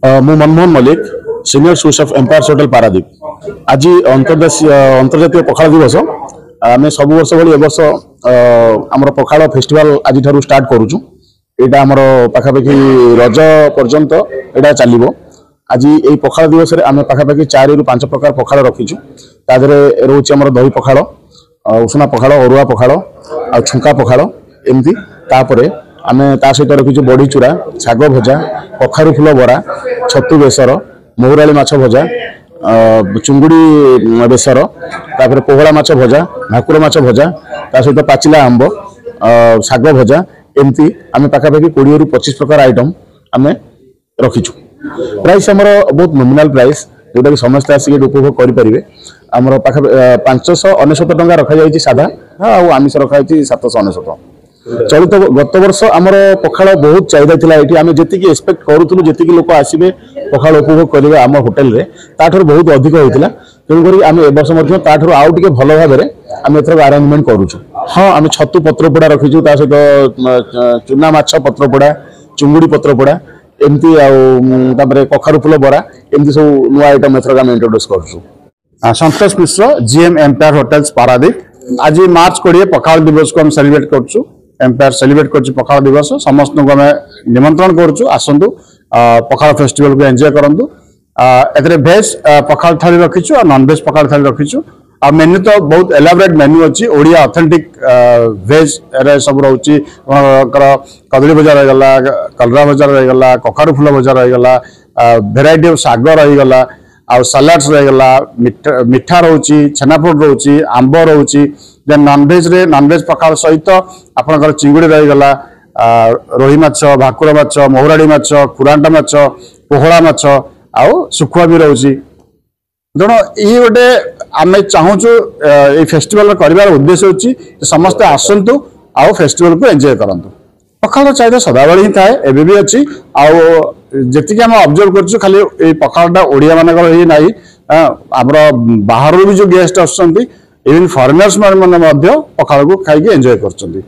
मु Manmohan Mallick senior sous chef Empire hotel Paradeep आज अंतर्जातीय पखाड़ दिवस आम सब वर्ष भाई वर्ष आमर पखाड़ फेस्टिवल आज स्टार्ट करुचु यहाँ आमर पाखापाखि रज पर्यंत यहाँ चलो आज यही पखाड़ दिवस आम पाखापाखि 4 ରୁ 5 प्रकार पखाड़ रखीचु तादे रोचे आमर दही पखाड़ उसना पखाड़ अरुआ पखाड़ आ छुंका पखाड़ एमती तापरे आम ता सहित रखीचु बड़ी चूरा शाग भजा कखारु फूल बरा छतु बेसर महुराली माछ भजा चुंगुड़ी बेसर तापर पोहड़ा माछ भजा भाकुर माछ भजा ता सहित पाचिला आंब शाग भजा एमती आम पाखापाखि 20 ରୁ 25 प्रकार आइटम आम रखीचु। प्राइस आमर बहुत नॉमिनल प्राइस जोटा कि समस्त आसिक उपभोग करेंगे आमर पाखा 599 टंका रखा जाए साधा और आमिष रखा 799। चलित गत वर्ष आमर पखाड़ बहुत चाहिदा थिला एठी आमे जेतिकी एक्सपेक्ट करूथुलु जेतिकी लोक आसीबे पखाड़ उपभोग करिवे आम होटल रे ताठर बहुत अधिक होइतिला तेणु करी आमे ए वर्ष मध्ये ताठर आउ टिके भलो भाबे रे आमे एथर अरेंजमेंट करूछु। हां आमे छतु पत्र पोड़ा रखिछु ता सहित चुना माछ पत्र पोड़ा चुंगुड़ी पत्र पोड़ा एमती आउे कखारु फूल बरा एमती सब नुआ आइटम एथर आमे इंट्रोड्यूस करछु। संतोष मिश्र जीएम एम्पायर होटल्स पारादीप आज मार्च 20 पखाड़ दिवस को हम सेलिब्रेट करछु एम्पायर सेलिब्रेट कर पखाड़ दिवस समस्त को आम निमंत्रण करुँ आसतु पखाड़ फेस्टिवल को एंजॉय करूँ ए भेज पखाड़ थाली रखीचु और नॉन भेज पखाड़ थाली रखीचु आ मेन्यू तो बहुत एलाबोरेट मेन्यू अच्छी ओडिया ऑथेंटिक भेज सब रोचे कदली भजा रहीगला कलरा भजा रहीगला कखारु फूल भजा रहीगला भेराइटी ऑफ साग रहीगला आ सलाड्स रहीगला मिठा रोची छेनापोड़ रोची आंब रोची देन नॉन वेज पखाड़ सहित आपनकर चिंगुड़ी रहीगला रोही माछ भाकुर माछ महुराड़ी माछ कुरांटा माछ पोहड़ा माछ आउ सुखुआ भी रोची तेणु ये गोटे आम चाहूँ ये फेस्टिवल कर उद्देश्य होची समस्ते आसतु आउ फेस्टिवल को एंजॉय करंतु। पखाड़ चाहिदा सदाबेले ही थाए एबे भी अच्छी आउ आम ऑब्जर्व कर खाली पखाड़ा ओडिया मानकर ही नहीं आमर बाहर भी जो गेस्ट आसुँच इवन फॉरेनर्स मैंने पखाड़ को खाई एंजॉय कर।